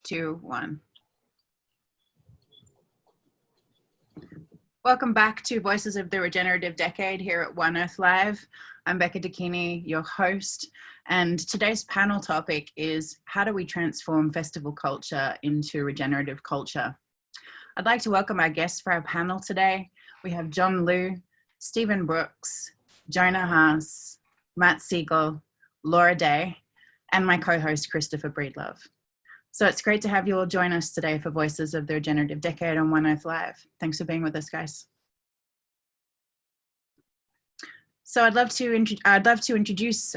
2, 1. Welcome back to Voices of the Regenerative Decade here at One Earth Live. I'm Becca Dakini, your host, and today's panel topic is how do we transform festival culture into regenerative culture? I'd like to welcome our guests for our panel today. We have John Liu, Stephen Brooks, Jonah Haas, Matt Siegel, Laura Day, and my co-host Christopher Breedlove. So it's great to have you all join us today for Voices of the Regenerative Decade on One Earth Live. Thanks for being with us, guys. So I'd love to introduce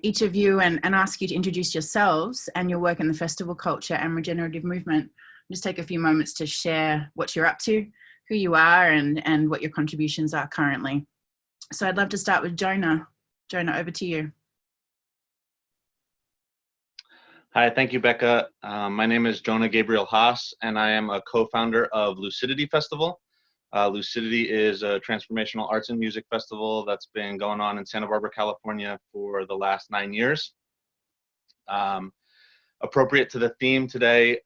each of you and ask you to introduce yourselves and your work in the festival culture and regenerative movement. Just take a few moments to share what you're up to, who you are, and what your contributions are currently. So I'd love to start with Jonah. Jonah, over to you. Hi, thank you, Becca. My name is Jonah Gabriel Haas, and I am a co-founder of Lucidity Festival. Lucidity is a transformational arts and music festival that's been going on in Santa Barbara, California for the last 9 years. Appropriate to the theme today,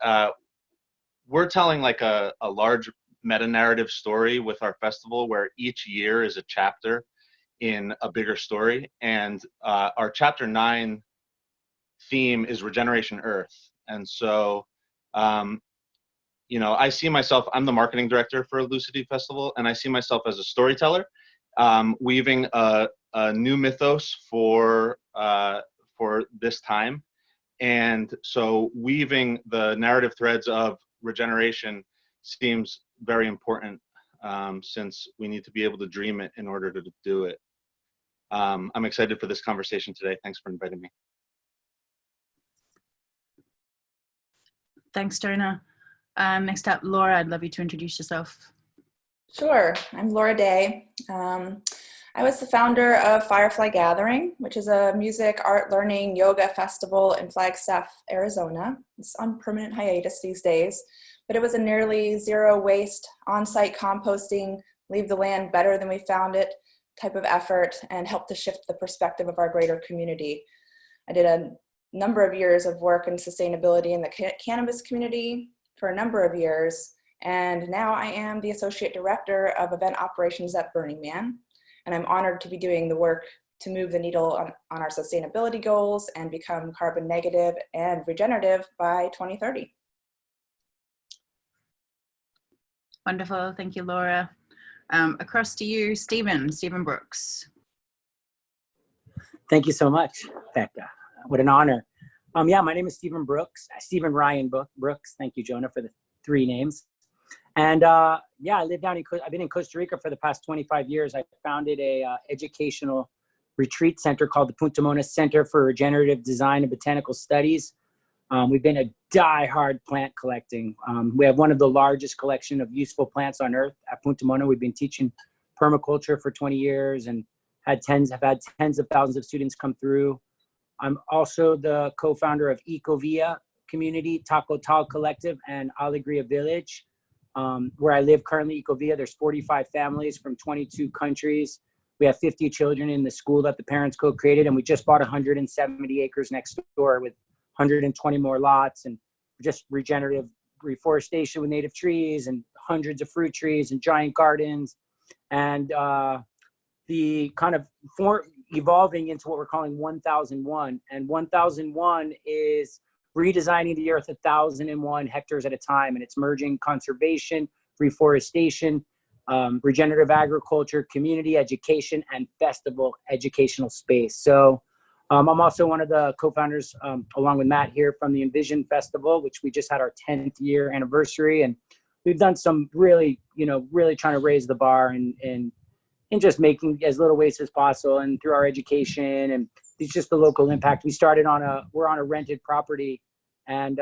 we're telling like a large meta-narrative story with our festival where each year is a chapter in a bigger story. And our chapter 9 theme is Regeneration Earth. And so, you know, I see myself, I'm the marketing director for Lucidity Festival, and I see myself as a storyteller, weaving a new mythos for this time. And so weaving the narrative threads of regeneration seems very important, since we need to be able to dream it in order to do it. I'm excited for this conversation today. Thanks for inviting me. Thanks, Jonah. Next up, Laura, I'd love you to introduce yourself. Sure, I'm Laura Day. I was the founder of Firefly Gathering, which is a music, art, learning, yoga festival in Flagstaff, Arizona. It's on permanent hiatus these days, but it was a nearly zero waste, on-site composting, leave the land better than we found it type of effort, and helped to shift the perspective of our greater community. I did a number of years of work in sustainability in the cannabis community for a number of years, and now I am the Associate Director of Event Operations at Burning Man, and I'm honored to be doing the work to move the needle on our sustainability goals and become carbon negative and regenerative by 2030. Wonderful, thank you, Laura. Across to you, Stephen Brooks. Thank you so much, Becca. What an honor. Yeah, my name is Stephen Brooks, Stephen Ryan Brooks. Thank you, Jonah, for the 3 names. And yeah, I live I've been in Costa Rica for the past 25 years. I founded a educational retreat center called the Punta Mona Center for Regenerative Design and Botanical Studies. We've been a die-hard plant collecting. We have one of the largest collection of useful plants on earth at Punta Mona. We've been teaching permaculture for 20 years and have had tens of thousands of students come through. I'm also the co-founder of Ecovia Community, Taco Tal Collective, and Alegria Village. Where I live currently, Ecovia, there's 45 families from 22 countries. We have 50 children in the school that the parents co-created, and we just bought 170 acres next door with 120 more lots, and just regenerative reforestation with native trees and hundreds of fruit trees and giant gardens. And the kind of evolving into what we're calling 1001. And 1001 is redesigning the earth 1,001 hectares at a time. And it's merging conservation, reforestation, regenerative agriculture, community education, and festival educational space. So I'm also one of the co-founders, along with Matt here, from the Envision Festival, which we just had our 10th year anniversary. And we've done some really, really trying to raise the bar and just making as little waste as possible, and through our education and it's just the local impact. We started we're on a rented property, and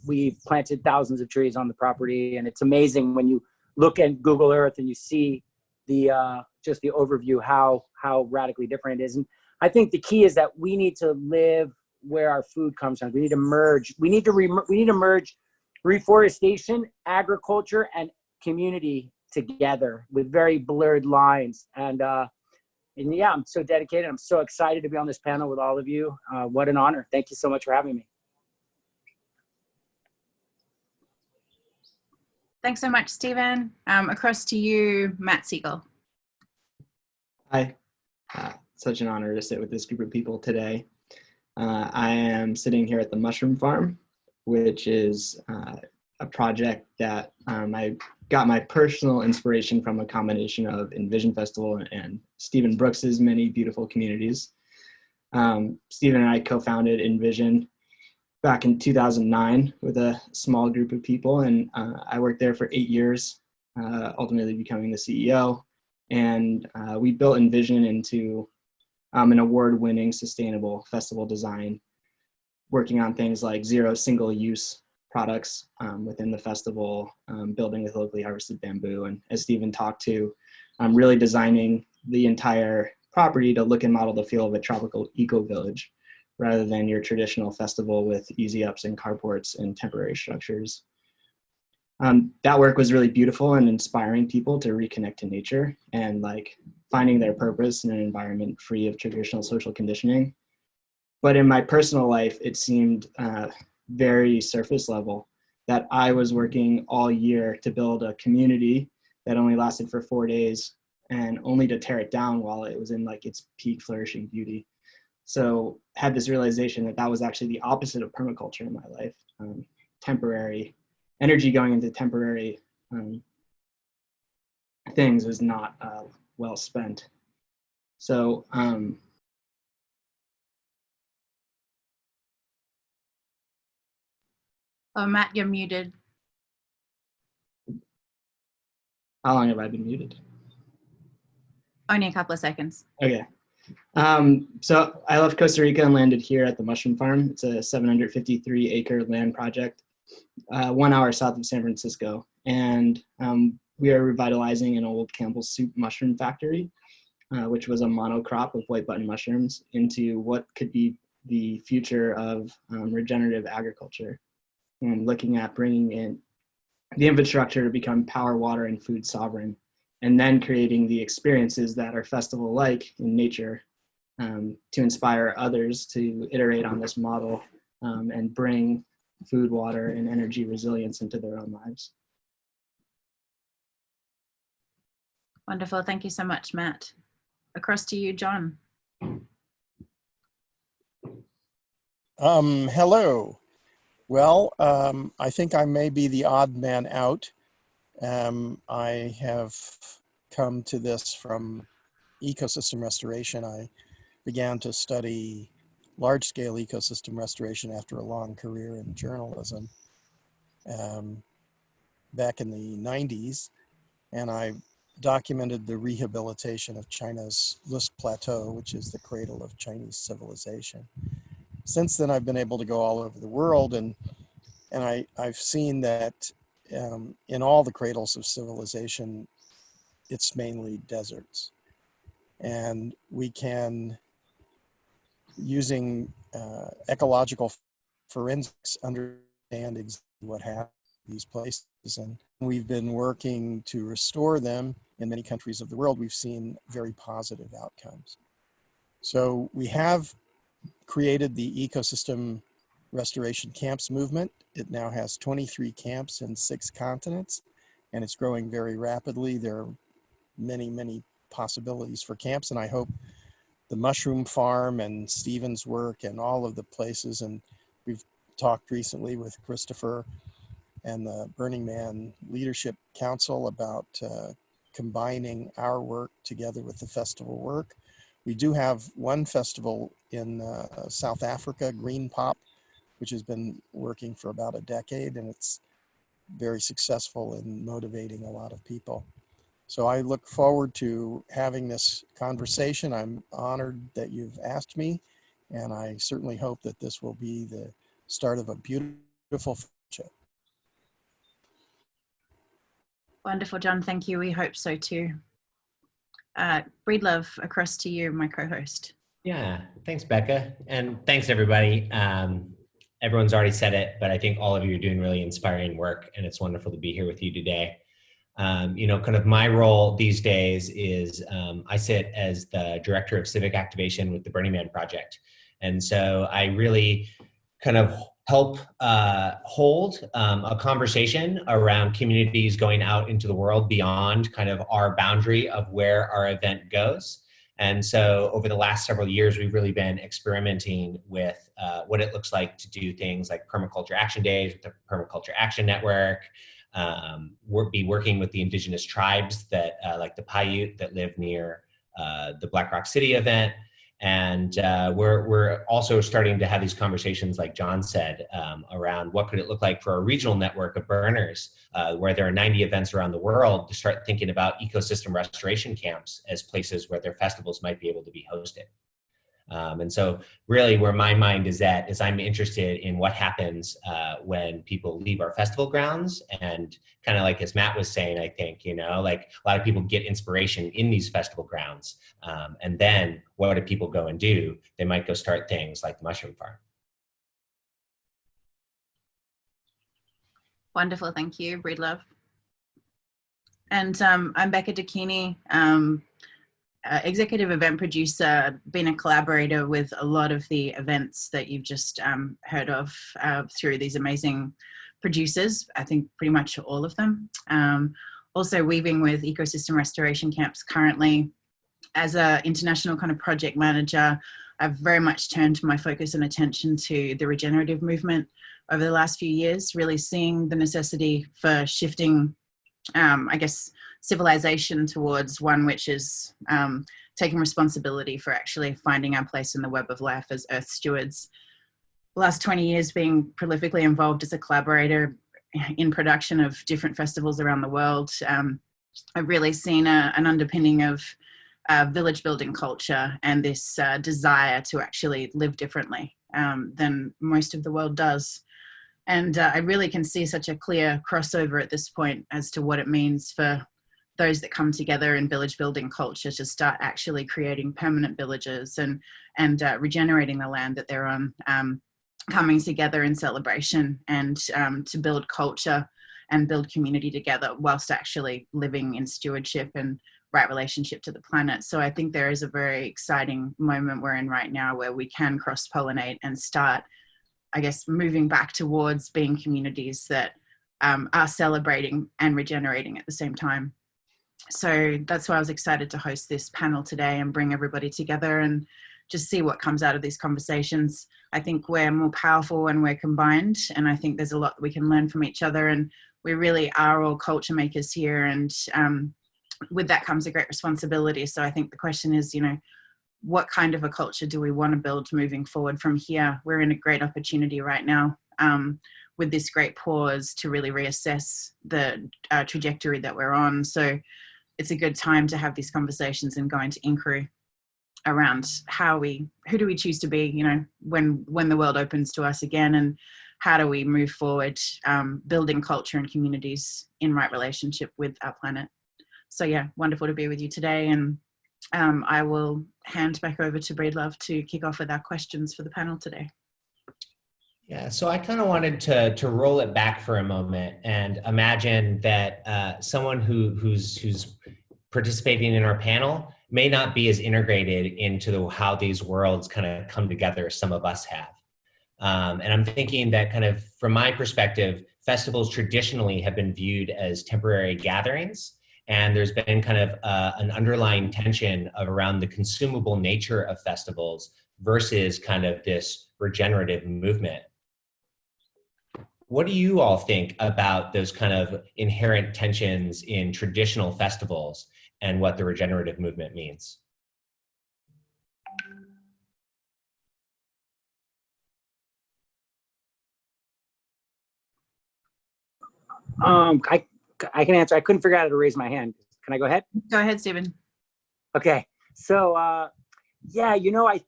we've planted thousands of trees on the property. And it's amazing when you look at Google Earth and you see just the overview, how radically different it is. And I think the key is that we need to live where our food comes from. We need to merge. We need to merge reforestation, agriculture, and community together with very blurred lines. And yeah, I'm so dedicated. I'm so excited to be on this panel with all of you. What an honor. Thank you so much for having me. Thanks so much, Stephen. Across to you, Matt Siegel. Hi, such an honor to sit with this group of people today. I am sitting here at the Mushroom Farm, which is a project that I got my personal inspiration from, a combination of Envision Festival and Stephen Brooks's many beautiful communities. Stephen and I co-founded Envision back in 2009 with a small group of people, and I worked there for 8 years, ultimately becoming the CEO. And we built Envision into an award-winning sustainable festival design, working on things like zero single-use products within the festival, building with locally harvested bamboo, and as Stephen talked to, really designing the entire property to look and model the feel of a tropical eco-village, rather than your traditional festival with easy ups and carports and temporary structures. That work was really beautiful and inspiring people to reconnect to nature and like finding their purpose in an environment free of traditional social conditioning. But in my personal life, it seemed very surface level, that I was working all year to build a community that only lasted for 4 days, and only to tear it down while it was in like its peak flourishing beauty. So had this realization that that was actually the opposite of permaculture in my life. Temporary energy going into temporary things is not well spent. So Oh, Matt, you're muted. how long have I been muted? Only a couple of seconds. Okay. So I left Costa Rica and landed here at the Mushroom Farm. It's a 753-acre land project, 1 hour south of San Francisco. And we are revitalizing an old Campbell's Soup mushroom factory, which was a monocrop of white button mushrooms, into what could be the future of regenerative agriculture. And looking at bringing in the infrastructure to become power, water, and food sovereign, and then creating the experiences that are festival-like in nature to inspire others to iterate on this model and bring food, water, and energy resilience into their own lives. Wonderful. Thank you so much, Matt. Across to you, John. Hello. Well, I think I may be the odd man out. I have come to this from ecosystem restoration. I began to study large-scale ecosystem restoration after a long career in journalism back in the 90s, and I documented the rehabilitation of China's List Plateau, which is the cradle of Chinese civilization. Since then, I've been able to go all over the world, and I've seen that in all the cradles of civilization, it's mainly deserts. And we can, using ecological forensics, understand exactly what happened in these places. And we've been working to restore them in many countries of the world. We've seen very positive outcomes. So we have created the ecosystem restoration camps movement. It now has 23 camps in 6 continents, and it's growing very rapidly. There are many, many possibilities for camps, and I hope the Mushroom Farm and Stephen's work and all of the places, and we've talked recently with Christopher and the Burning Man Leadership Council about combining our work together with the festival work. We do have one festival in South Africa, Green Pop, which has been working for about a decade, and it's very successful in motivating a lot of people. So I look forward to having this conversation. I'm honored that you've asked me, and I certainly hope that this will be the start of a beautiful friendship. Wonderful, John. Thank you. We hope so too. Breedlove, across to you, my co-host. Yeah, thanks, Becca. And thanks, everybody. Everyone's already said it, but I think all of you are doing really inspiring work, and it's wonderful to be here with you today. You know, kind of my role these days is I sit as the Director of Civic Activation with the Burning Man Project. And so I really kind of help hold a conversation around communities going out into the world beyond kind of our boundary of where our event goes. And so over the last several years, we've really been experimenting with what it looks like to do things like permaculture action days with the Permaculture Action Network, be working with the indigenous tribes that like the Paiute that live near the Black Rock City event. And we're also starting to have these conversations, like John said, around what could it look like for a regional network of burners, where there are 90 events around the world, to start thinking about ecosystem restoration camps as places where their festivals might be able to be hosted. And so really where my mind is at is I'm interested in what happens when people leave our festival grounds, and kind of like as Matt was saying, I think, you know, like a lot of people get inspiration in these festival grounds. And then what do people go and do? They might go start things like the Mushroom Farm. Wonderful, thank you, Breedlove. And I'm Becca Dakini, executive event producer, been a collaborator with a lot of the events that you've just heard of through these amazing producers, I think pretty much all of them. Also weaving with ecosystem restoration camps currently. As an international kind of project manager, I've very much turned my focus and attention to the regenerative movement over the last few years, really seeing the necessity for shifting, I guess, civilization towards one which is taking responsibility for actually finding our place in the web of life as Earth stewards. The last 20 years being prolifically involved as a collaborator in production of different festivals around the world, I've really seen an underpinning of village building culture and this desire to actually live differently than most of the world does. And I really can see such a clear crossover at this point as to what it means for those that come together in village building culture to start actually creating permanent villages and regenerating the land that they're on, coming together in celebration and to build culture and build community together whilst actually living in stewardship and right relationship to the planet. So I think there is a very exciting moment we're in right now where we can cross-pollinate and start, I guess, moving back towards being communities that are celebrating and regenerating at the same time. So that's why I was excited to host this panel today and bring everybody together and just see what comes out of these conversations. I think we're more powerful when we're combined, and I think there's a lot that we can learn from each other, and we really are all culture makers here, and with that comes a great responsibility. So I think the question is, you know, what kind of a culture do we want to build moving forward from here? We're in a great opportunity right now with this great pause to really reassess the trajectory that we're on. So it's a good time to have these conversations and go into inquiry around who do we choose to be, you know, when the world opens to us again, and how do we move forward building culture and communities in right relationship with our planet. So yeah, wonderful to be with you today, and I will hand back over to Breedlove to kick off with our questions for the panel today. Yeah, so I kind of wanted to roll it back for a moment and imagine that someone who's participating in our panel may not be as integrated into how these worlds kind of come together as some of us have. And I'm thinking that kind of from my perspective, festivals traditionally have been viewed as temporary gatherings. And there's been kind of an underlying tension around the consumable nature of festivals versus kind of this regenerative movement. What do you all think about those kind of inherent tensions in traditional festivals and what the regenerative movement means? I can answer. I couldn't figure out how to raise my hand. Can I go ahead? Go ahead, Stephen. Okay. So, yeah, you know, I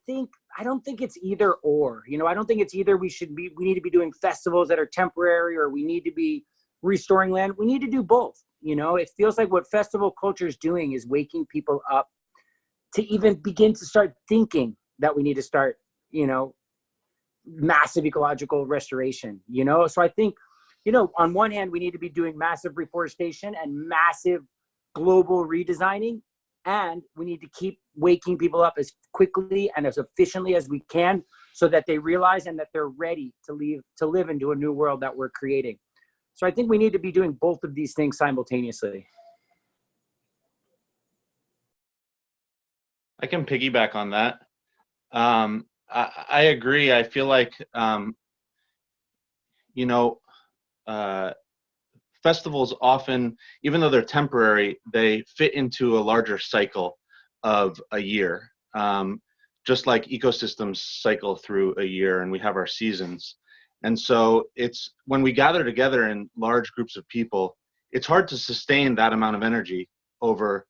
don't think it's either or. You know, I don't think it's either we need to be doing festivals that are temporary or we need to be restoring land. We need to do both. You know, it feels like what festival culture is doing is waking people up to even begin to start thinking that we need to start, you know, massive ecological restoration, you know? So I think, you know, on one hand, we need to be doing massive reforestation and massive global redesigning, and we need to keep waking people up as quickly and as efficiently as we can so that they realize and that they're ready to live into a new world that we're creating. So I think we need to be doing both of these things simultaneously. I can piggyback on that. I agree. I feel like, festivals often, even though they're temporary, they fit into a larger cycle of a year. Just like ecosystems cycle through a year and we have our seasons. And so it's when we gather together in large groups of people, it's hard to sustain that amount of energy over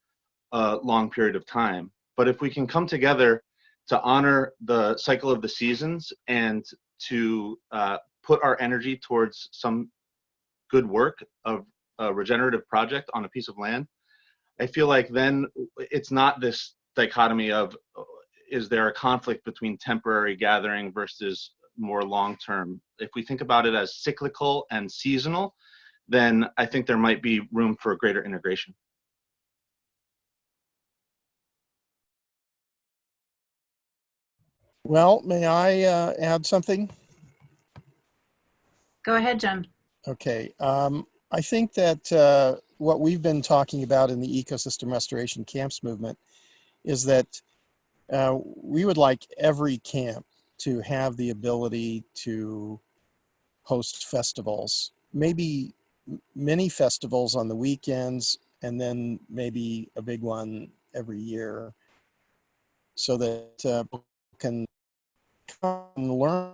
a long period of time. But if we can come together to honor the cycle of the seasons and to put our energy towards some good work of a regenerative project on a piece of land, I feel like then it's not this dichotomy of, is there a conflict between temporary gathering versus more long-term? If we think about it as cyclical and seasonal, then I think there might be room for greater integration. Well, may I add something? Go ahead, John. Okay. I think that what we've been talking about in the ecosystem restoration camps movement is that we would like every camp to have the ability to host festivals, maybe mini festivals on the weekends, and then maybe a big one every year, so that people can come and learn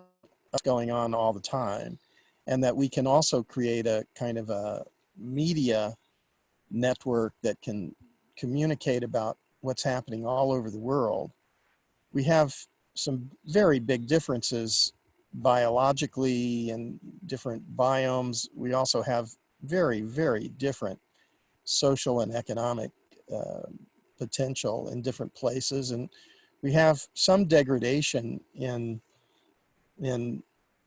what's going on all the time, and that we can also create a kind of a media network that can communicate about what's happening all over the world. We have some very big differences biologically and different biomes. We also have very, very different social and economic potential in different places. And we have some degradation in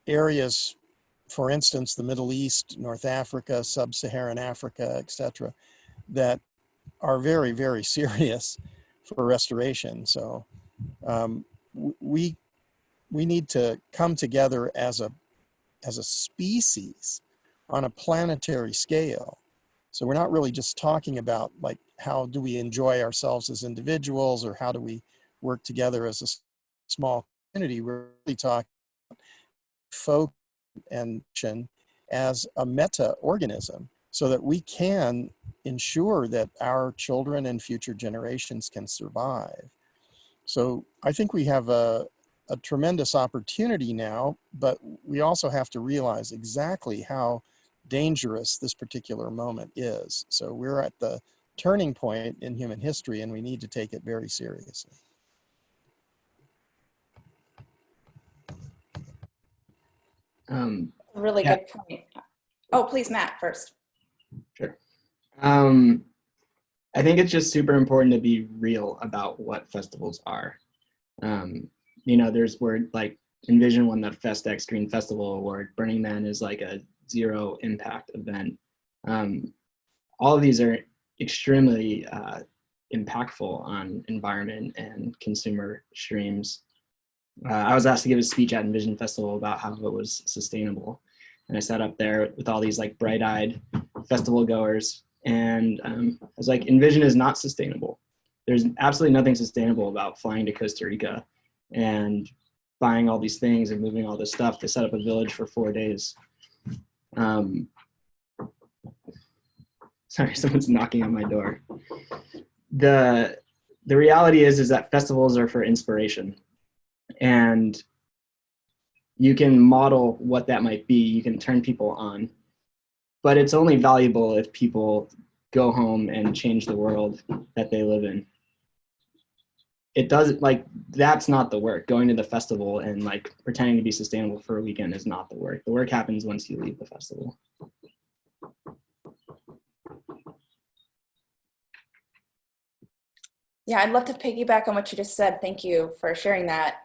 areas, for instance, the Middle East, North Africa, Sub-Saharan Africa, etc., that are very, very serious for restoration. So we need to come together as a species on a planetary scale. So we're not really just talking about like how do we enjoy ourselves as individuals or how do we work together as a small community. We're really talking about folk and as a meta-organism so that we can ensure that our children and future generations can survive. So I think we have a tremendous opportunity now, but we also have to realize exactly how dangerous this particular moment is. So we're at the turning point in human history and we need to take it very seriously. Really good point. Oh, please, Matt, first. Sure. I think it's just super important to be real about what festivals are. There's word like Envision won the FestX Green Festival Award. Burning Man is like a zero impact event. All of these are extremely impactful on environment and consumer streams. I was asked to give a speech at Envision Festival about how it was sustainable. And I sat up there with all these like bright-eyed festival goers. And I was like, Envision is not sustainable. There's absolutely nothing sustainable about flying to Costa Rica and buying all these things and moving all this stuff to set up a village for 4 days. Sorry, someone's knocking on my door. The reality is that festivals are for inspiration. And you can model what that might be. You can turn people on. But it's only valuable if people go home and change the world that they live in. It doesn't, like, that's not the work. Going to the festival and like pretending to be sustainable for a weekend is not the work. The work happens once you leave the festival. Yeah, I'd love to piggyback on what you just said. Thank you for sharing that.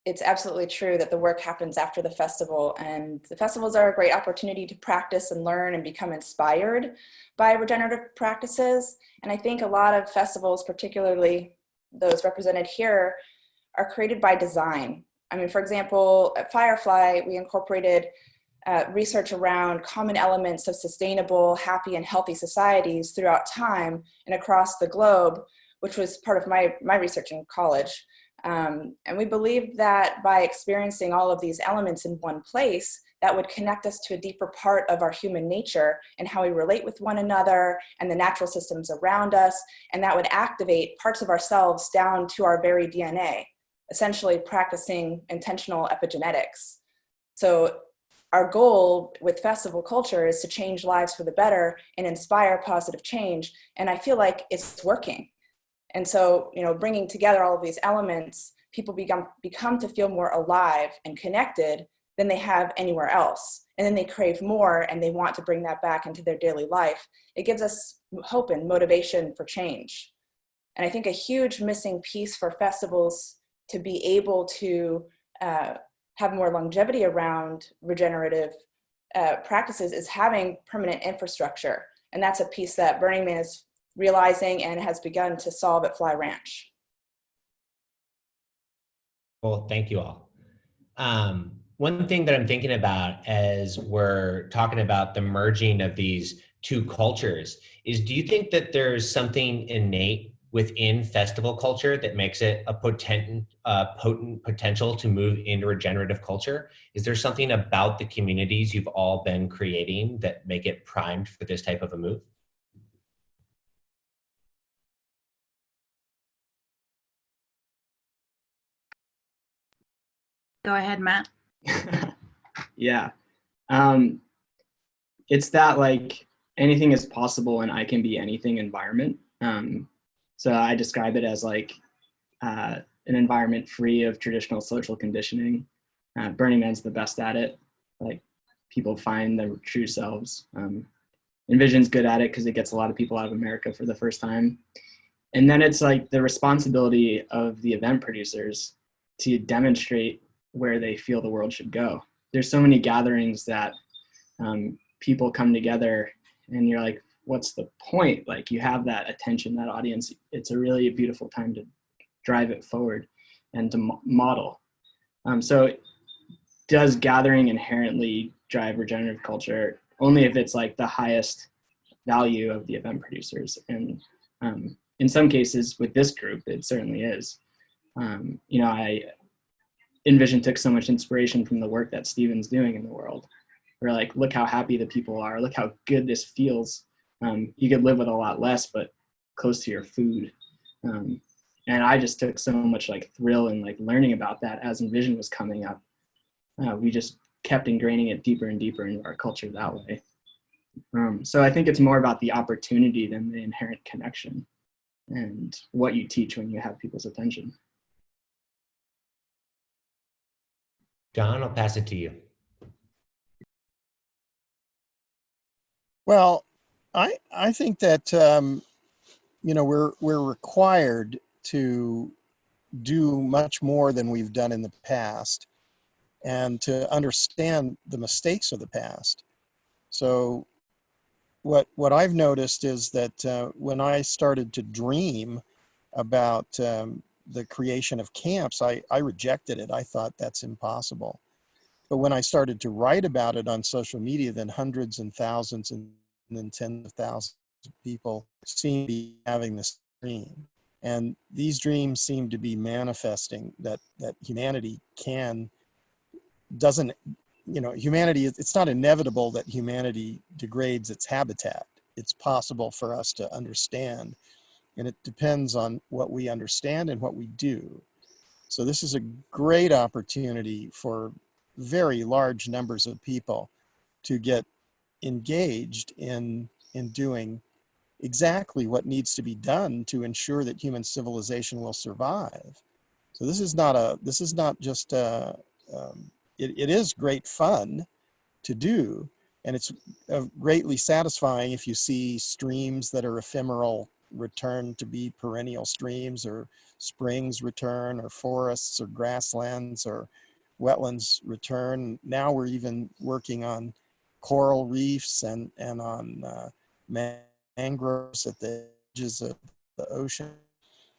It's absolutely true that the work happens after the festival, and the festivals are a great opportunity to practice and learn and become inspired by regenerative practices. And I think a lot of festivals, particularly those represented here, are created by design. I mean, for example, at Firefly, we incorporated research around common elements of sustainable, happy, and healthy societies throughout time and across the globe, which was part of my research in college. And we believed that by experiencing all of these elements in one place, that would connect us to a deeper part of our human nature and how we relate with one another and the natural systems around us, and that would activate parts of ourselves down to our very DNA, essentially practicing intentional epigenetics. So our goal with festival culture is to change lives for the better and inspire positive change, and I feel like it's working. And so, you know, bringing together all of these elements, people become to feel more alive and connected than they have anywhere else. And then they crave more and they want to bring that back into their daily life. It gives us hope and motivation for change. And I think a huge missing piece for festivals to be able to have more longevity around regenerative practices is having permanent infrastructure. And that's a piece that Burning Man is realizing and has begun to solve at Fly Ranch. Well, thank you all. One thing that I'm thinking about as we're talking about the merging of these two cultures is, do you think that there's something innate within festival culture that makes it a potent potential to move into regenerative culture? Is there something about the communities you've all been creating that make it primed for this type of a move? Go ahead, Matt. Yeah. It's that like anything is possible and I can be anything environment. So I describe it as like an environment free of traditional social conditioning. Burning Man's the best at it. Like people find their true selves. Envision's good at it because it gets a lot of people out of America for the first time. And then it's like the responsibility of the event producers to demonstrate where they feel the world should go. There's so many gatherings that people come together and you're like, what's the point? Like you have that attention, that audience. It's a really beautiful time to drive it forward and to model. So does gathering inherently drive regenerative culture? Only if it's like the highest value of the event producers. And in some cases with this group, it certainly is. You know, Envision took so much inspiration from the work that Steven's doing in the world. We're like, look how happy the people are. Look how good this feels. You could live with a lot less, but close to your food. And I just took so much like thrill in like learning about that as Envision was coming up. We just kept ingraining it deeper and deeper into our culture that way. So I think it's more about the opportunity than the inherent connection and what you teach when you have people's attention. John, I'll pass it to you. Well, I think that you know, we're required to do much more than we've done in the past and to understand the mistakes of the past. So what I've noticed is that when I started to dream about the creation of camps, I rejected it. I thought that's impossible. But when I started to write about it on social media, then hundreds and thousands and then tens of thousands of people seem to be having this dream. And these dreams seem to be manifesting that humanity doesn't, you know, humanity, it's not inevitable that humanity degrades its habitat. It's possible for us to understand. And it depends on what we understand and what we do. So this is a great opportunity for very large numbers of people to get engaged in doing exactly what needs to be done to ensure that human civilization will survive. So this is not just it is great fun to do, and it's greatly satisfying if you see streams that are ephemeral return to be perennial streams, or springs return, or forests or grasslands or wetlands return. Now we're even working on coral reefs and on mangroves at the edges of the ocean.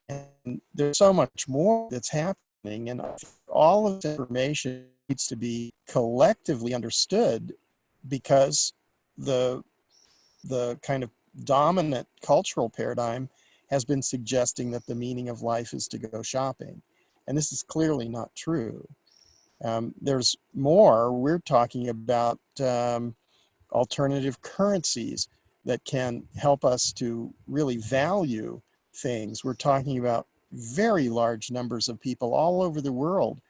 And there's so much more that's happening, and all of this information needs to be collectively understood, because the kind of dominant cultural paradigm has been suggesting that the meaning of life is to go shopping. And this is clearly not true. There's more. We're talking about alternative currencies that can help us to really value things. We're talking about very large numbers of people all over the world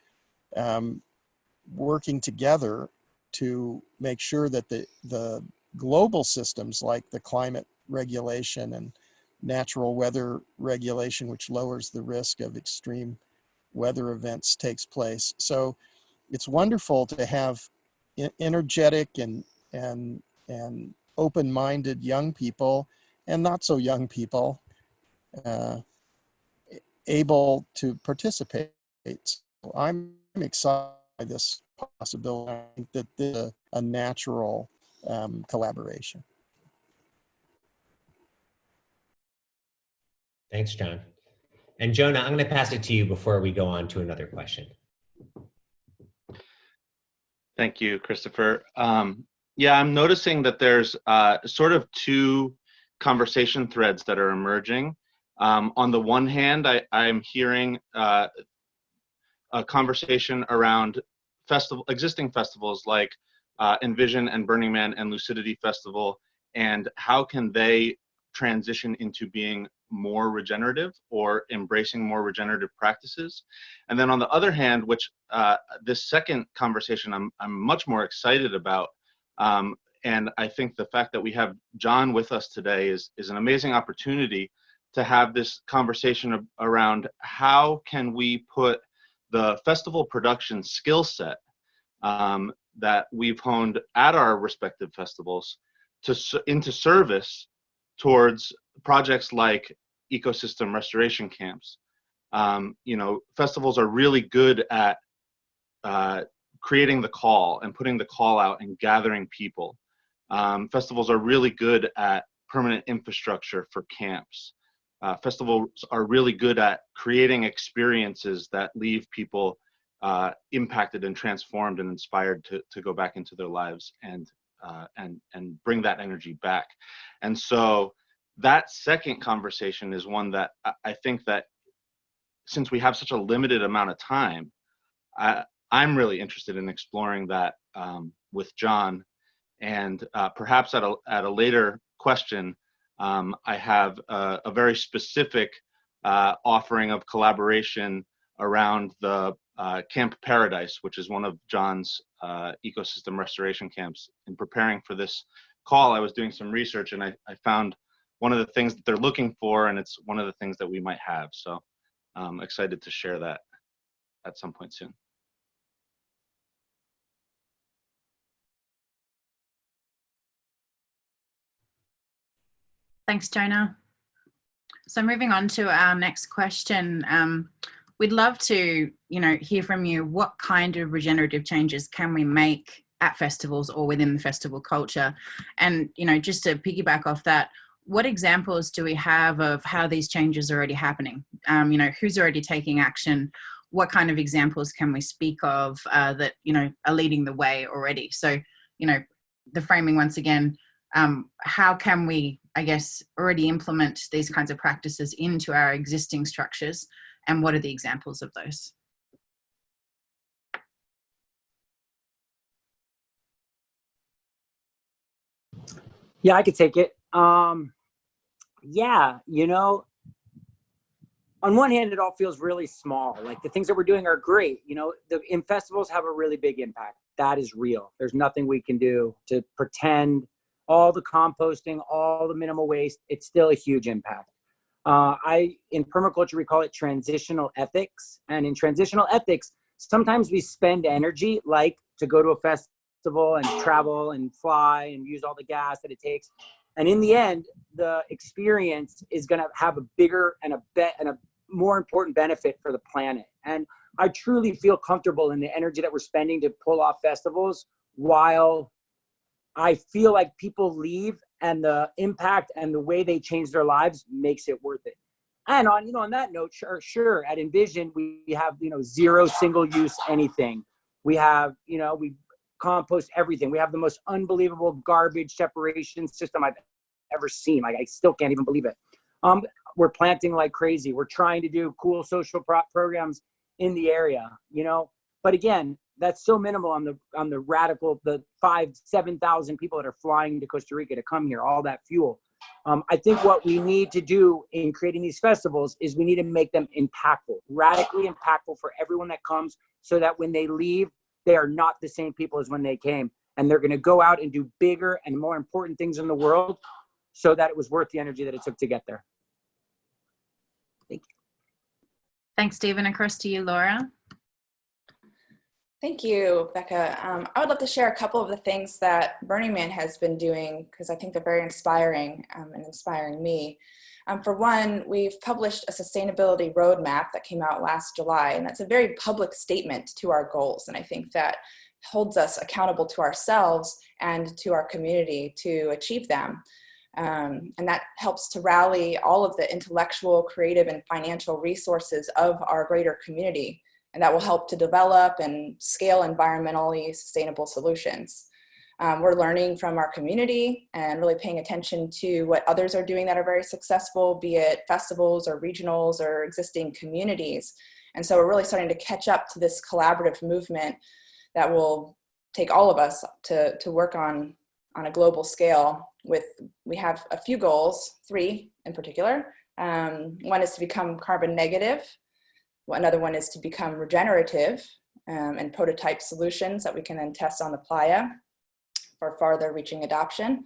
working together to make sure that the global systems like the climate regulation and natural weather regulation, which lowers the risk of extreme weather events, takes place. So it's wonderful to have energetic and open-minded young people and not so young people able to participate. So I'm excited by this possibility. I think that this is a natural collaboration. Thanks, John. And Jonah, I'm going to pass it to you before we go on to another question. Thank you, Christopher. Yeah, I'm noticing that there's sort of two conversation threads that are emerging. On the one hand, I'm hearing a conversation around existing festivals like Envision and Burning Man and Lucidity Festival, and how can they transition into being more regenerative or embracing more regenerative practices. And then on the other hand, which this second conversation I'm much more excited about, and I think the fact that we have John with us today is an amazing opportunity to have this conversation around how can we put the festival production skill set that we've honed at our respective festivals into service towards projects like ecosystem restoration camps. Festivals are really good at creating the call and putting the call out and gathering people. Festivals are really good at permanent infrastructure for camps. Festivals are really good at creating experiences that leave people impacted and transformed and inspired to go back into their lives and bring that energy back. And so that second conversation is one that I think that since we have such a limited amount of time, I'm really interested in exploring that with John. And perhaps at a later question, I have a very specific offering of collaboration around the Camp Paradise, which is one of John's ecosystem restoration camps. In preparing for this call, I was doing some research and I found one of the things that they're looking for, and it's one of the things that we might have. So I'm excited to share that at some point soon. Thanks, Jonah. So moving on to our next question, we'd love to, hear from you. What kind of regenerative changes can we make at festivals or within the festival culture? And, just to piggyback off that, what examples do we have of how these changes are already happening? Who's already taking action? What kind of examples can we speak of that, are leading the way already? So, the framing once again, how can we, already implement these kinds of practices into our existing structures, and what are the examples of those? Yeah, I could take it. On one hand, it all feels really small. Like the things that we're doing are great. In festivals have a really big impact. That is real. There's nothing we can do to pretend all the composting, all the minimal waste. It's still a huge impact. In permaculture, we call it transitional ethics. And in transitional ethics, sometimes we spend energy like to go to a festival and travel and fly and use all the gas that it takes. And in the end, the experience is going to have a bigger and a more important benefit for the planet. And I truly feel comfortable in the energy that we're spending to pull off festivals, while I feel like people leave and the impact and the way they change their lives makes it worth it. And on, on that note, sure, at Envision, we have, 0 single-use anything. We have, we compost everything. We have the most unbelievable garbage separation system I've ever seen. Like, I still can't even believe it. We're planting like crazy. We're trying to do cool social programs in the area, but again, that's so minimal on the radical, the 7,000 people that are flying to Costa Rica to come here, all that fuel. I think what we need to do in creating these festivals is we need to make them impactful, radically impactful for everyone that comes, so that when they leave, they are not the same people as when they came. And they're going to go out and do bigger and more important things in the world, so that it was worth the energy that it took to get there. Thank you. Thanks, Stephen. Across to you, Laura. Thank you, Becca. I would love to share a couple of the things that Burning Man has been doing, because I think they're very inspiring and inspiring me. For one, we've published a sustainability roadmap that came out last July, and that's a very public statement to our goals. And I think that holds us accountable to ourselves and to our community to achieve them. And that helps to rally all of the intellectual, creative, and financial resources of our greater community. And that will help to develop and scale environmentally sustainable solutions. We're learning from our community and really paying attention to what others are doing that are very successful, be it festivals or regionals or existing communities. And so we're really starting to catch up to this collaborative movement that will take all of us to work on a global scale. We have a few goals, 3 in particular. One is to become carbon negative. Another one is to become regenerative and prototype solutions that we can then test on the playa for farther reaching adoption,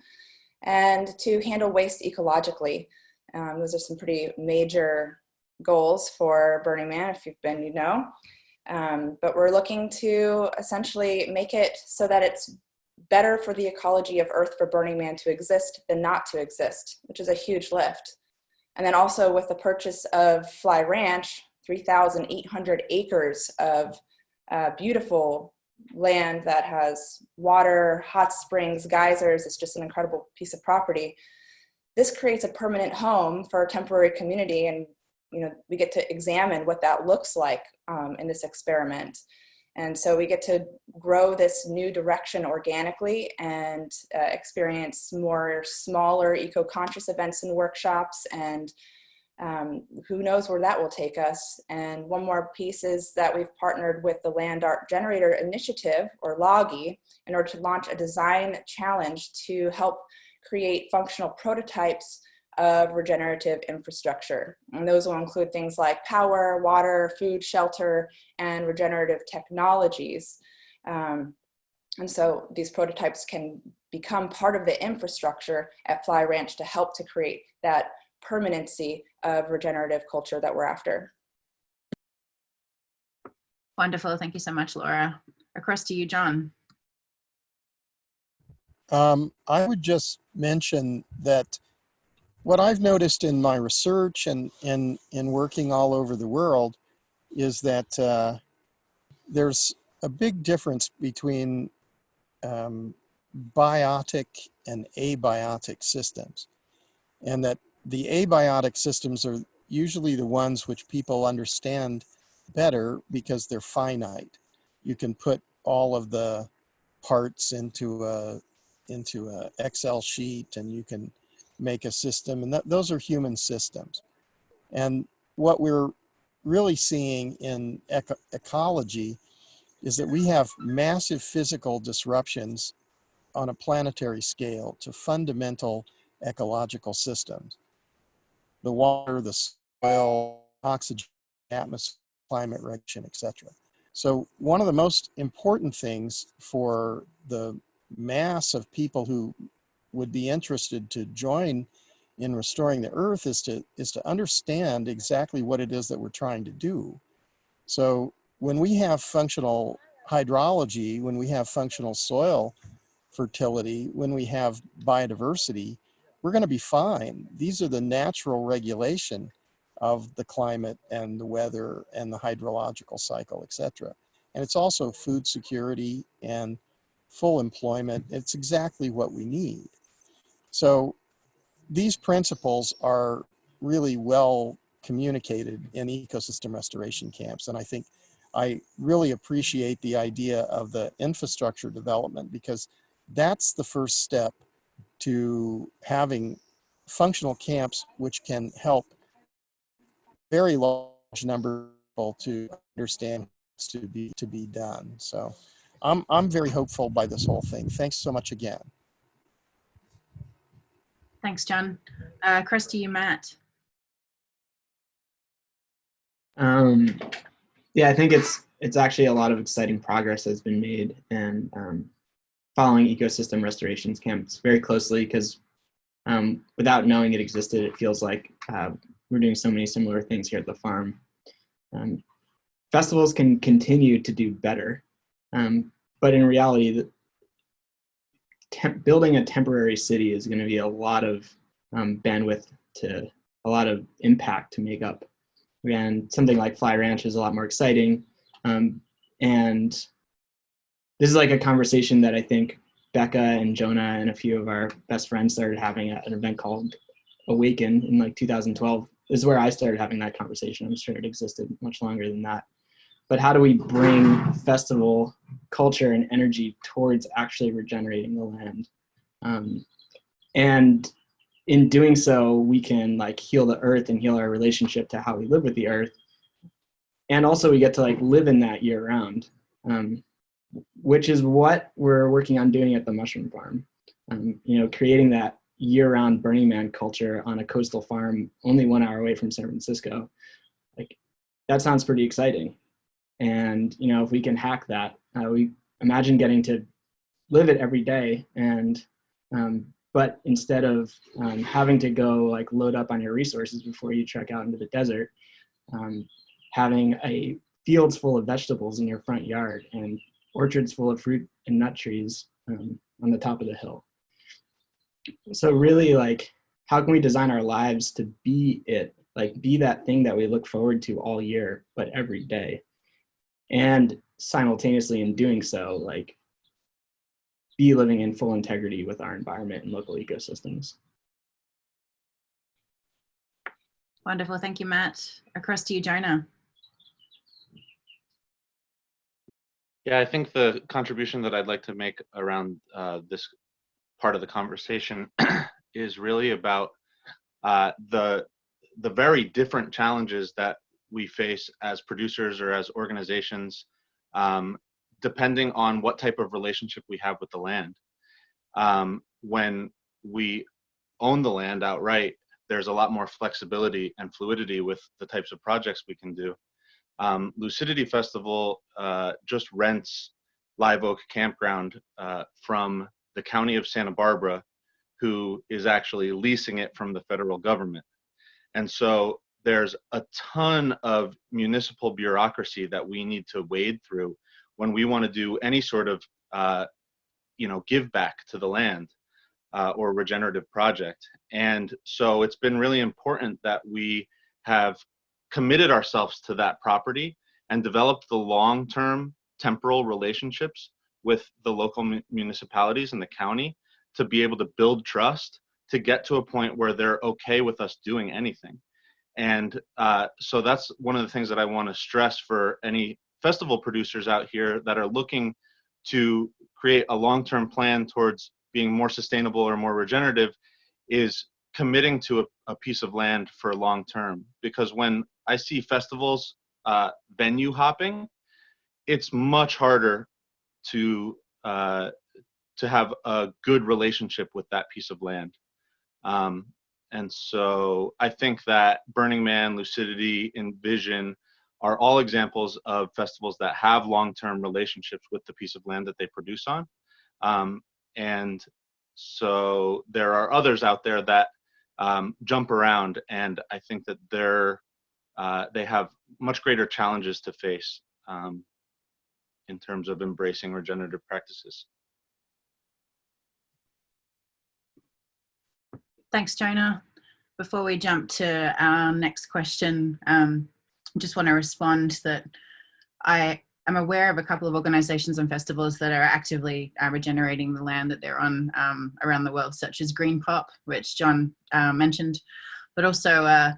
and to handle waste ecologically. Those are some pretty major goals for Burning Man, if you've been, but we're looking to essentially make it so that it's better for the ecology of Earth for Burning Man to exist than not to exist, which is a huge lift. And then also with the purchase of Fly Ranch, 3,800 acres of beautiful land that has water, hot springs, geysers. It's just an incredible piece of property. This creates a permanent home for a temporary community, and we get to examine what that looks like in this experiment. And so we get to grow this new direction organically and experience more smaller eco-conscious events and workshops, and who knows where that will take us. And one more piece is that we've partnered with the Land Art Generator Initiative, or LOGI, in order to launch a design challenge to help create functional prototypes of regenerative infrastructure. And those will include things like power, water, food, shelter, and regenerative technologies. And so these prototypes can become part of the infrastructure at Fly Ranch to help to create that permanency of regenerative culture that we're after. Wonderful. Thank you so much, Laura. Across to you, John. I would just mention that what I've noticed in my research and in working all over the world is that there's a big difference between biotic and abiotic systems, and that the abiotic systems are usually the ones which people understand better because they're finite. You can put all of the parts into a Excel sheet, and you can make a system, and those are human systems. And what we're really seeing in ecology is that we have massive physical disruptions on a planetary scale to fundamental ecological systems. The water, the soil, oxygen, atmosphere, climate regulation, etc. So one of the most important things for the mass of people who would be interested to join in restoring the earth is to understand exactly what it is that we're trying to do. So when we have functional hydrology, when we have functional soil fertility, when we have biodiversity, we're going to be fine. These are the natural regulation of the climate and the weather and the hydrological cycle, etc. And it's also food security and full employment. It's exactly what we need. So these principles are really well communicated in ecosystem restoration camps. And I think I really appreciate the idea of the infrastructure development, because that's the first step to having functional camps which can help very large number of people to understand what's to be done. So I'm very hopeful by this whole thing. Thanks so much again. Thanks, John. Across to you, Matt. Yeah, I think it's actually a lot of exciting progress has been made, and following ecosystem restorations camps very closely, because without knowing it existed, it feels like we're doing so many similar things here at the farm. Festivals can continue to do better, but in reality, building a temporary city is going to be a lot of bandwidth, to a lot of impact to make up. And something like Fly Ranch is a lot more exciting. And this is like a conversation that I think Becca and Jonah and a few of our best friends started having at an event called Awaken in like 2012. This is where I started having that conversation. I'm sure it existed much longer than that. But how do we bring festival culture and energy towards actually regenerating the land? And in doing so, we can like heal the earth and heal our relationship to how we live with the earth. And also we get to like live in that year round, which is what we're working on doing at the Mushroom Farm. You know, creating that year-round Burning Man culture on a coastal farm only 1 hour away from San Francisco. Like, that sounds pretty exciting. And, you know, if we can hack that, we imagine getting to live it every day. And, but instead of having to go like load up on your resources before you trek out into the desert, having a fields full of vegetables in your front yard and orchards full of fruit and nut trees on the top of the hill. So really, like, how can we design our lives to be it, like be that thing that we look forward to all year, but every day? And simultaneously in doing so, like, be living in full integrity with our environment and local ecosystems. Wonderful, thank you, Matt. Across to you, Jonah. Yeah, I think the contribution that I'd like to make around this part of the conversation is really about the very different challenges that we face as producers or as organizations, depending on what type of relationship we have with the land. When we own the land outright, there's a lot more flexibility and fluidity with the types of projects we can do. Lucidity Festival just rents Live Oak Campground from the county of Santa Barbara, who is actually leasing it from the federal government. And so there's a ton of municipal bureaucracy that we need to wade through when we want to do any sort of give back to the land or regenerative project. And so it's been really important that we have committed ourselves to that property and developed the long-term temporal relationships with the local municipalities and the county to be able to build trust to get to a point where they're okay with us doing anything. And so that's one of the things that I want to stress for any festival producers out here that are looking to create a long-term plan towards being more sustainable or more regenerative, is committing to a piece of land for long-term. Because when I see festivals venue hopping, it's much harder to have a good relationship with that piece of land. And so I think that Burning Man, Lucidity, Envision are all examples of festivals that have long-term relationships with the piece of land that they produce on. And so there are others out there that jump around, and I think that they have much greater challenges to face in terms of embracing regenerative practices. Thanks, Jonah. Before we jump to our next question, I just want to respond that I am aware of a couple of organizations and festivals that are actively regenerating the land that they're on around the world, such as Green Pop, which John mentioned, but also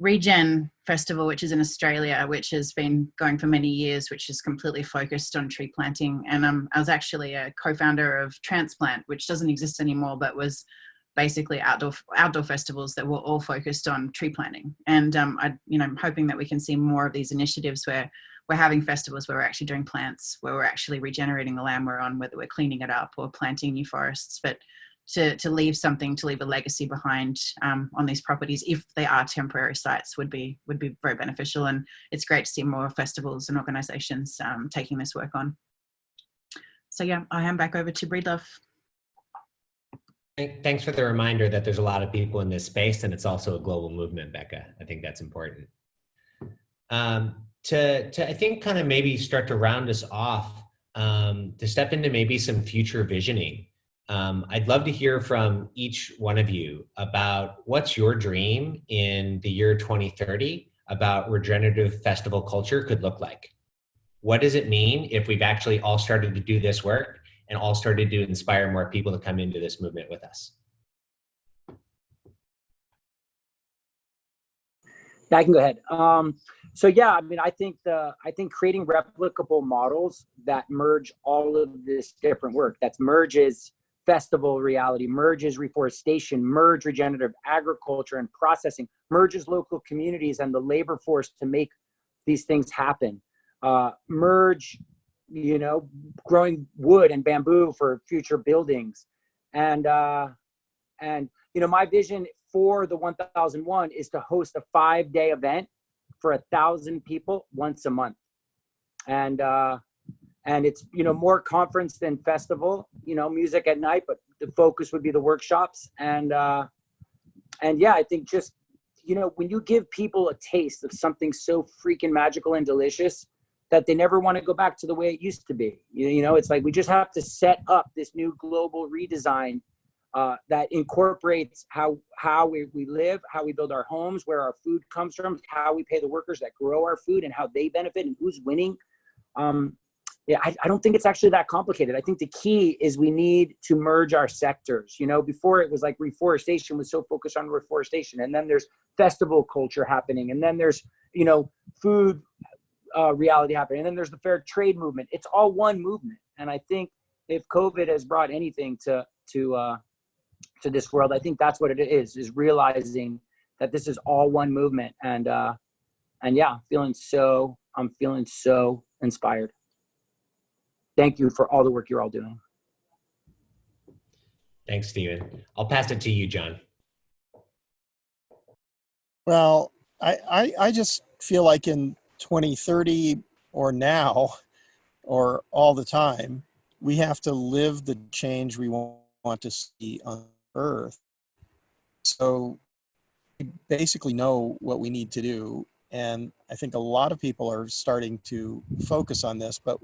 Regen Festival, which is in Australia, which has been going for many years, which is completely focused on tree planting. And I was actually a co-founder of Transplant, which doesn't exist anymore, but was basically outdoor festivals that were all focused on tree planting. And I'm hoping that we can see more of these initiatives where we're having festivals where we're actually doing plants, where we're actually regenerating the land we're on, whether we're cleaning it up or planting new forests, but to leave something, to leave a legacy behind on these properties, if they are temporary sites, would be very beneficial. And it's great to see more festivals and organizations taking this work on. So yeah, I hand back over to Breedlove. Thanks for the reminder that there's a lot of people in this space, and it's also a global movement, Becca. I think that's important. To I think kind of maybe start to round us off, to step into maybe some future visioning. I'd love to hear from each one of you about what's your dream in the year 2030 about regenerative festival culture could look like. What does it mean if we've actually all started to do this work and all started to inspire more people to come into this movement with us? Yeah, I can go ahead. So yeah, I mean, I think creating replicable models that merge all of this different work, that merges festival reality, merges reforestation, merge regenerative agriculture and processing, merges local communities and the labor force to make these things happen. Merge, growing wood and bamboo for future buildings. And my vision for the 1001 is to host a 5-day event for 1,000 people once a month. And it's, more conference than festival, music at night, but the focus would be the workshops. And yeah, I think just, when you give people a taste of something so freaking magical and delicious that they never want to go back to the way it used to be, it's like, we just have to set up this new global redesign that incorporates how we live, how we build our homes, where our food comes from, how we pay the workers that grow our food and how they benefit and who's winning. Yeah, I don't think it's actually that complicated. I think the key is we need to merge our sectors. Before it was like reforestation was so focused on reforestation, and then there's festival culture happening, and then there's, food reality happening, and then there's the fair trade movement. It's all one movement. And I think if COVID has brought anything to this world, I think that's what it is realizing that this is all one movement. And yeah, I'm feeling so inspired. Thank you for all the work you're all doing. Thanks, Stephen. I'll pass it to you, John. Well, I just feel like in 2030 or now or all the time, we have to live the change we want to see on Earth. So we basically know what we need to do. And I think a lot of people are starting to focus on this, but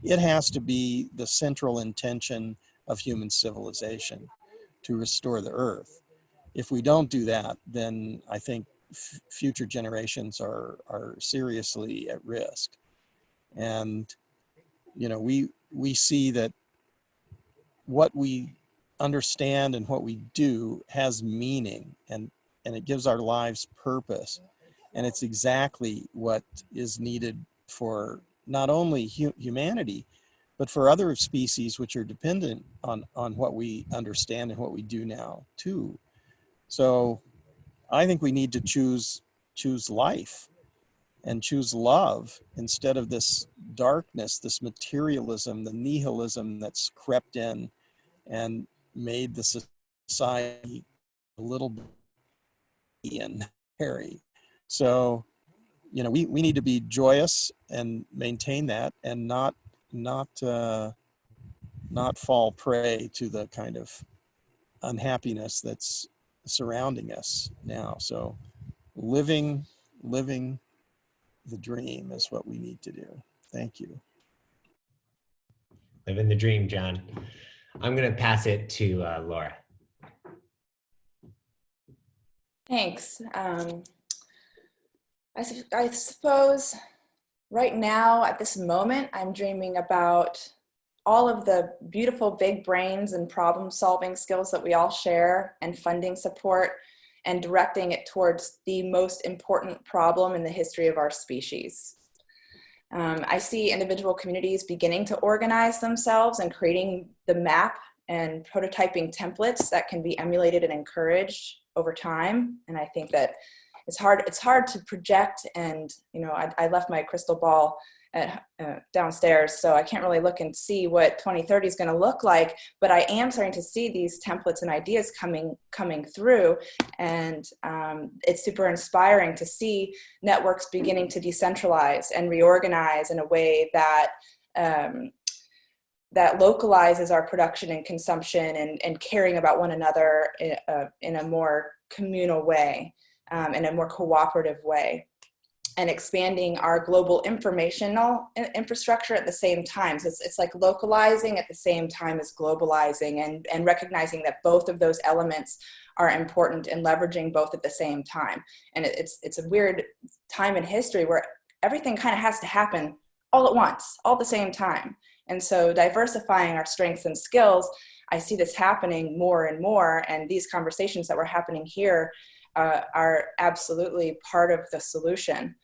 it has to be the central intention of human civilization to restore the Earth. If we don't do that, then I think future generations are seriously at risk. And, we see that what we understand and what we do has meaning, and it gives our lives purpose. And it's exactly what is needed for not only humanity, but for other species which are dependent on what we understand and what we do now too. So I think we need to choose life and choose love instead of this darkness, this materialism, the nihilism that's crept in and made the society a little bit hairy. So, we need to be joyous and maintain that, and not fall prey to the kind of unhappiness that's surrounding us now. So living the dream is what we need to do. Thank you. Living the dream, John. I'm going to pass it to Laura. Thanks. I suppose right now at this moment, I'm dreaming about all of the beautiful big brains and problem solving skills that we all share, and funding support, and directing it towards the most important problem in the history of our species. I see individual communities beginning to organize themselves and creating the map and prototyping templates that can be emulated and encouraged over time. And I think that it's hard to project, and I left my crystal ball at, downstairs, so I can't really look and see what 2030 is going to look like, but I am starting to see these templates and ideas coming through, and it's super inspiring to see networks beginning to decentralize and reorganize in a way that that localizes our production and consumption and caring about one another in a more communal way, in a more cooperative way, and expanding our global informational infrastructure at the same time. So it's like localizing at the same time as globalizing, and recognizing that both of those elements are important and leveraging both at the same time. And it's a weird time in history where everything kind of has to happen all at once, all at the same time. And so diversifying our strengths and skills, I see this happening more and more, and these conversations that were happening here are absolutely part of the solution.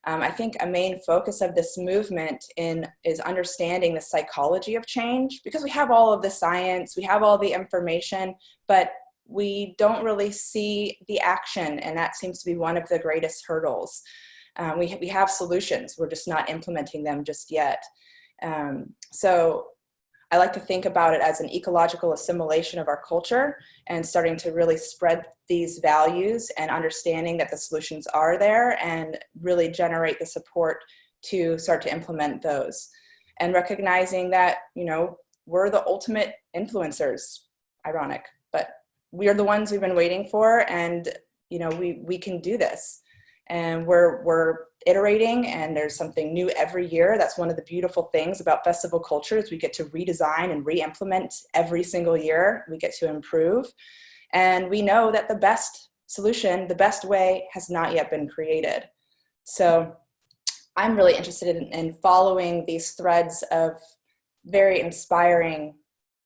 I think a main focus of this movement is understanding the psychology of change, because we have all of the science, we have all the information, but we don't really see the action, and that seems to be one of the greatest hurdles. We have solutions, we're just not implementing them just yet. So I like to think about it as an ecological assimilation of our culture, and starting to really spread these values and understanding that the solutions are there, and really generate the support to start to implement those. And recognizing that, we're the ultimate influencers, ironic, but we are the ones we've been waiting for, and, we can do this. And we're iterating, and there's something new every year. That's one of the beautiful things about festival culture, is we get to redesign and re-implement every single year. We get to improve. And we know that the best solution, the best way, has not yet been created. So I'm really interested in following these threads of very inspiring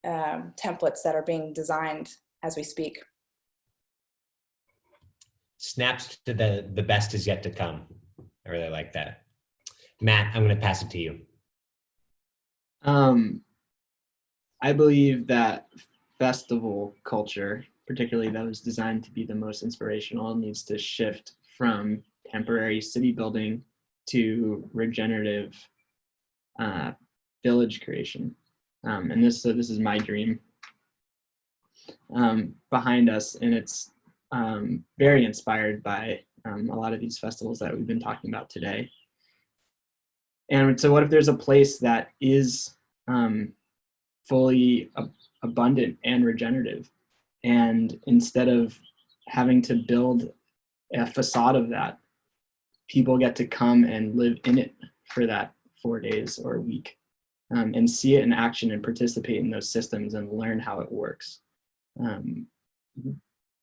templates that are being designed as we speak. Snaps to the best is yet to come. I really like that. Matt, I'm going to pass it to you. I believe that festival culture, particularly that was designed to be the most inspirational, needs to shift from temporary city building to regenerative village creation. And this is my dream behind us, and it's very inspired by a lot of these festivals that we've been talking about today. And so what if there's a place that is fully abundant and regenerative, and instead of having to build a facade of that, people get to come and live in it for that 4 days or a week, and see it in action and participate in those systems and learn how it works.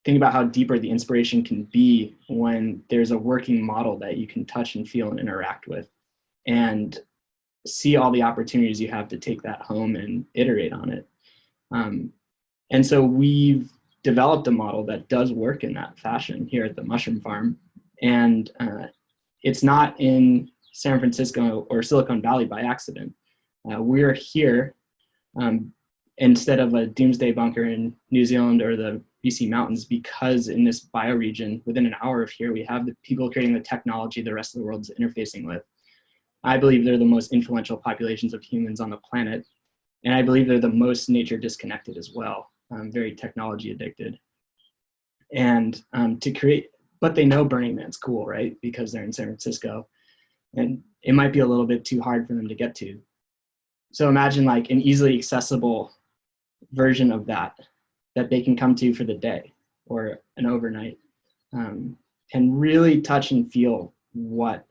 Think about how deeper the inspiration can be when there's a working model that you can touch and feel and interact with, and see all the opportunities you have to take that home and iterate on it. And so we've developed a model that does work in that fashion here at the Mushroom Farm. And it's not in San Francisco or Silicon Valley by accident. We're here instead of a doomsday bunker in New Zealand or the BC mountains, because in this bioregion, within an hour of here, we have the people creating the technology the rest of the world is interfacing with. I believe they're the most influential populations of humans on the planet. And I believe they're the most nature disconnected as well, very technology addicted. And to create, but they know Burning Man's cool, right? Because they're in San Francisco, and it might be a little bit too hard for them to get to. So imagine like an easily accessible version of that they can come to for the day or an overnight, and really touch and feel what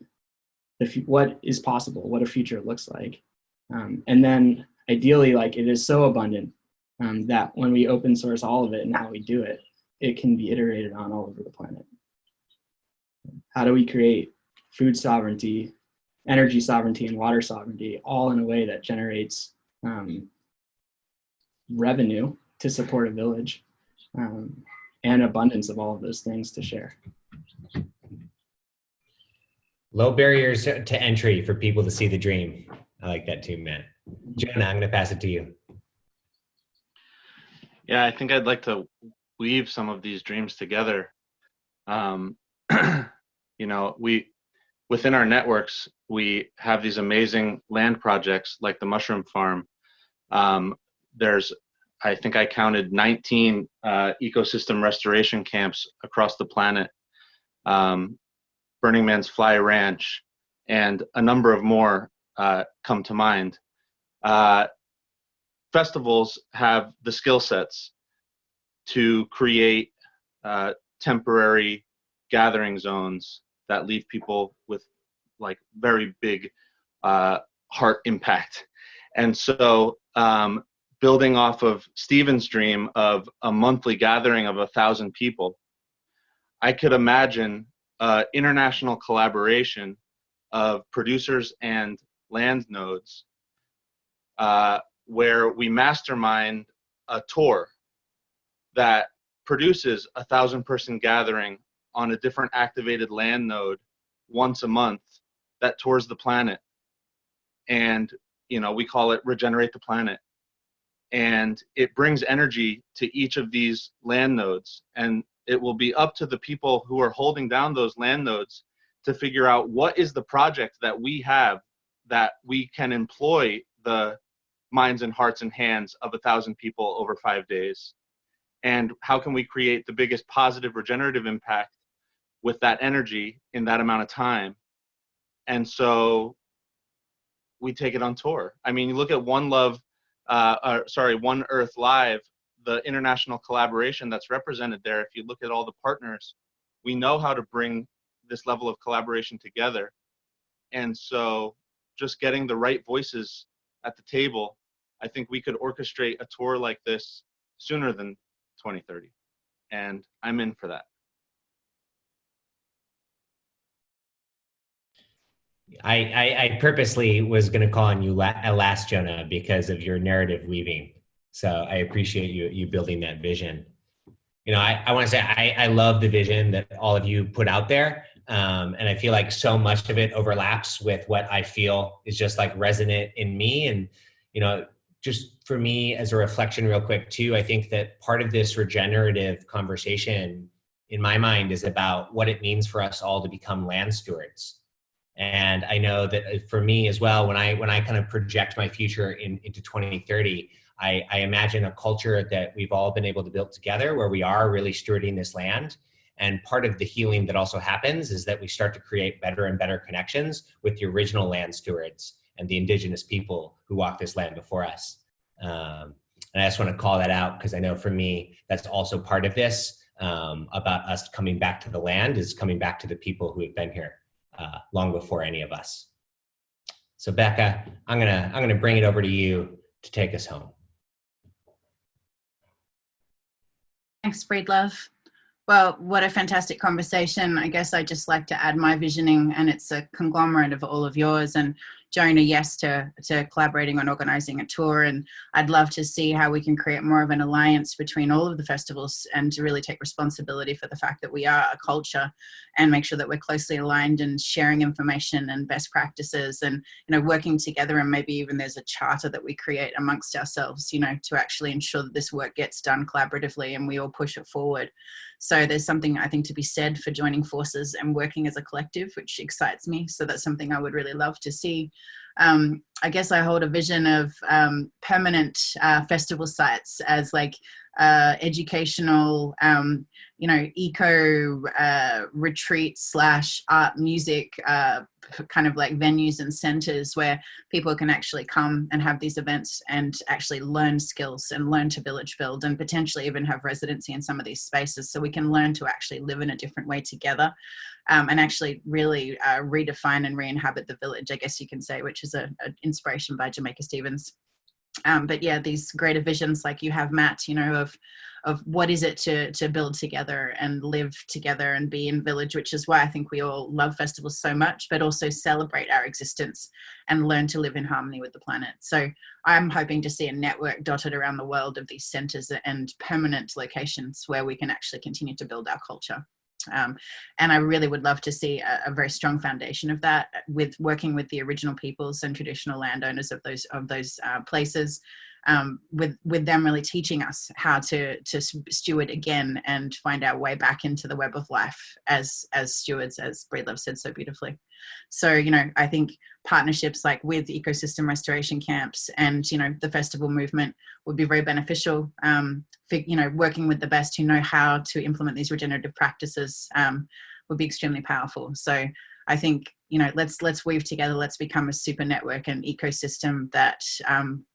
is possible, what a future looks like. And then ideally, like, it is so abundant that when we open source all of it and how we do it, it can be iterated on all over the planet. How do we create food sovereignty, energy sovereignty, and water sovereignty, all in a way that generates revenue to support a village, and abundance of all of those things to share. Low barriers to entry for people to see the dream. I like that too, Matt. Jonah, I'm going to pass it to you. Yeah, I think I'd like to weave some of these dreams together. You know, within our networks, we have these amazing land projects like the Mushroom Farm. There's, I think I counted 19 ecosystem restoration camps across the planet. Burning Man's Fly Ranch, and a number of more come to mind. Festivals have the skill sets to create temporary gathering zones that leave people with like very big heart impact. And so building off of Stephen's dream of a monthly gathering of 1,000 people, I could imagine international collaboration of producers and land nodes where we mastermind a tour that produces 1,000-person gathering on a different activated land node once a month that tours the planet. And, you know, we call it Regenerate the Planet. And it brings energy to each of these land nodes. And it will be up to the people who are holding down those land nodes to figure out what is the project that we have that we can employ the minds and hearts and hands of 1,000 people over 5 days. And how can we create the biggest positive regenerative impact with that energy in that amount of time? And so we take it on tour. I mean, you look at One Earth Live, the international collaboration that's represented there. If you look at all the partners, we know how to bring this level of collaboration together. And so just getting the right voices at the table, I think we could orchestrate a tour like this sooner than 2030. And I'm in for that. I purposely was going to call on you last, Jonah, because of your narrative weaving. So I appreciate you building that vision. You know, I want to say I love the vision that all of you put out there. And I feel like so much of it overlaps with what I feel is just like resonant in me. And, you know, just for me as a reflection real quick too, I think that part of this regenerative conversation in my mind is about what it means for us all to become land stewards. And I know that for me as well, when I kind of project my future into 2030, I imagine a culture that we've all been able to build together where we are really stewarding this land. And part of the healing that also happens is that we start to create better and better connections with the original land stewards and the indigenous people who walked this land before us. And I just want to call that out because I know for me, that's also part of this about us coming back to the land is coming back to the people who have been here long before any of us. So Becca, I'm gonna bring it over to you to take us home. Thanks, Breedlove. Well, what a fantastic conversation. I guess I'd just like to add my visioning, and it's a conglomerate of all of yours. And Jonah, yes to collaborating on organizing a tour. And I'd love to see how we can create more of an alliance between all of the festivals and to really take responsibility for the fact that we are a culture and make sure that we're closely aligned and sharing information and best practices and, you know, working together. And maybe even there's a charter that we create amongst ourselves, you know, to actually ensure that this work gets done collaboratively and we all push it forward. So there's something I think to be said for joining forces and working as a collective, which excites me. So that's something I would really love to see. I guess I hold a vision of permanent festival sites as like educational, you know, eco retreat / art music kind of like venues and centers where people can actually come and have these events and actually learn skills and learn to village build and potentially even have residency in some of these spaces so we can learn to actually live in a different way together and actually really redefine and re-inhabit the village, I guess you can say, which is an inspiration by Jamaica Stevens. But yeah, these greater visions like you have, Matt, you know, of what is it to build together and live together and be in village, which is why I think we all love festivals so much, but also celebrate our existence and learn to live in harmony with the planet. So I'm hoping to see a network dotted around the world of these centers and permanent locations where we can actually continue to build our culture. And I really would love to see a very strong foundation of that, with working with the original peoples and traditional landowners of those places, with them really teaching us how to steward again and find our way back into the web of life as stewards, as Breedlove said so beautifully. So, you know, I think partnerships like with ecosystem restoration camps and, you know, the festival movement would be very beneficial. You know, working with the best who know how to implement these regenerative practices would be extremely powerful. So I think, you know, let's weave together, let's become a super network and ecosystem that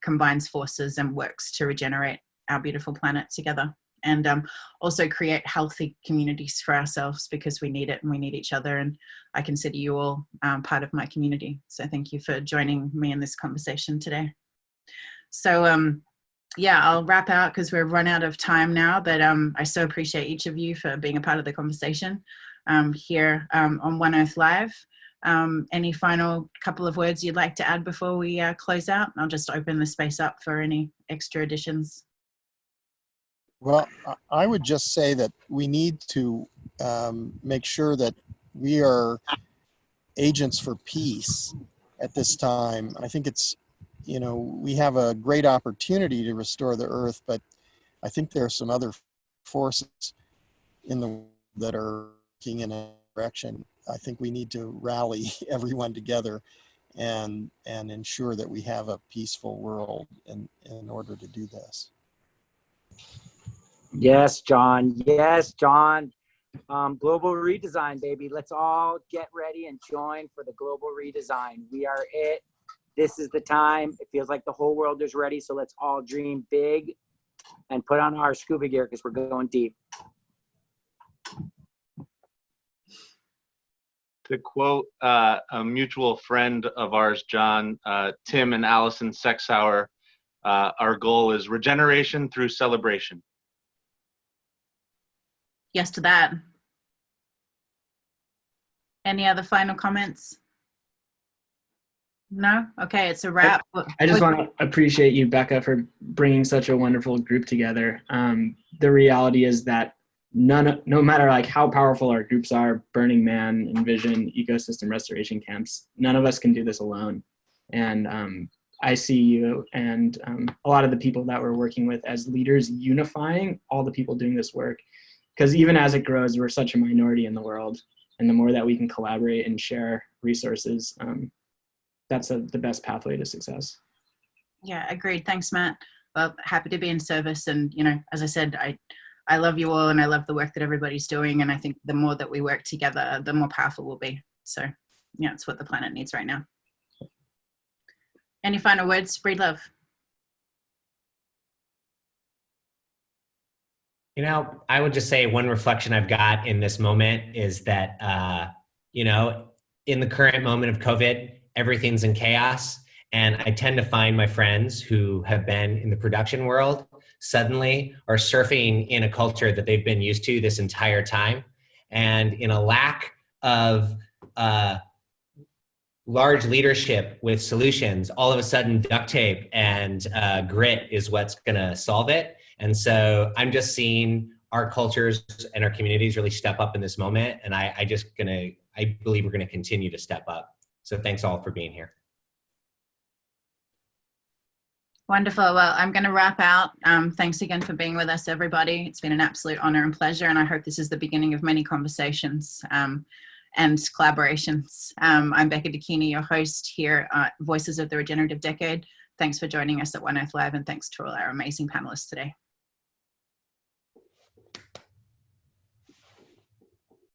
combines forces and works to regenerate our beautiful planet together. And also create healthy communities for ourselves, because we need it and we need each other. And I consider you all part of my community. So thank you for joining me in this conversation today. So yeah, I'll wrap out because we've run out of time now, but I so appreciate each of you for being a part of the conversation here on One Earth Live. Any final couple of words you'd like to add before we close out? I'll just open the space up for any extra additions. Well, I would just say that we need to make sure that we are agents for peace at this time. I think it's, you know, we have a great opportunity to restore the earth, but I think there are some other forces in the world that are working in a direction. I think we need to rally everyone together and ensure that we have a peaceful world in order to do this. Yes, John. Yes, John. Global redesign, baby. Let's all get ready and join for the global redesign. We are it. This is the time. It feels like the whole world is ready. So let's all dream big and put on our scuba gear because we're going deep. To quote a mutual friend of ours, John, Tim and Allison Sexauer, our goal is regeneration through celebration. Yes to that. Any other final comments? No? Okay, it's a wrap. I just want to appreciate you, Becca, for bringing such a wonderful group together. The reality is that no matter like how powerful our groups are, Burning Man, Envision, ecosystem restoration camps, none of us can do this alone. And I see you and a lot of the people that we're working with as leaders unifying all the people doing this work. Because even as it grows, we're such a minority in the world. And the more that we can collaborate and share resources, that's the best pathway to success. Yeah, agreed. Thanks, Matt. Well, happy to be in service. And, you know, as I said, I love you all and I love the work that everybody's doing. And I think the more that we work together, the more powerful we'll be. So, yeah, it's what the planet needs right now. Any final words, Breedlove? You know, I would just say one reflection I've got in this moment is that, you know, in the current moment of COVID, everything's in chaos. And I tend to find my friends who have been in the production world suddenly are surfing in a culture that they've been used to this entire time. And in a lack of large leadership with solutions, all of a sudden duct tape and grit is what's gonna solve it. And so I'm just seeing our cultures and our communities really step up in this moment. And I believe we're gonna continue to step up. So thanks all for being here. Wonderful. Well, I'm going to wrap out. Thanks again for being with us, everybody. It's been an absolute honor and pleasure. And I hope this is the beginning of many conversations and collaborations. I'm Becca Dakini, your host here at Voices of the Regenerative Decade. Thanks for joining us at One Earth Live, and thanks to all our amazing panelists today.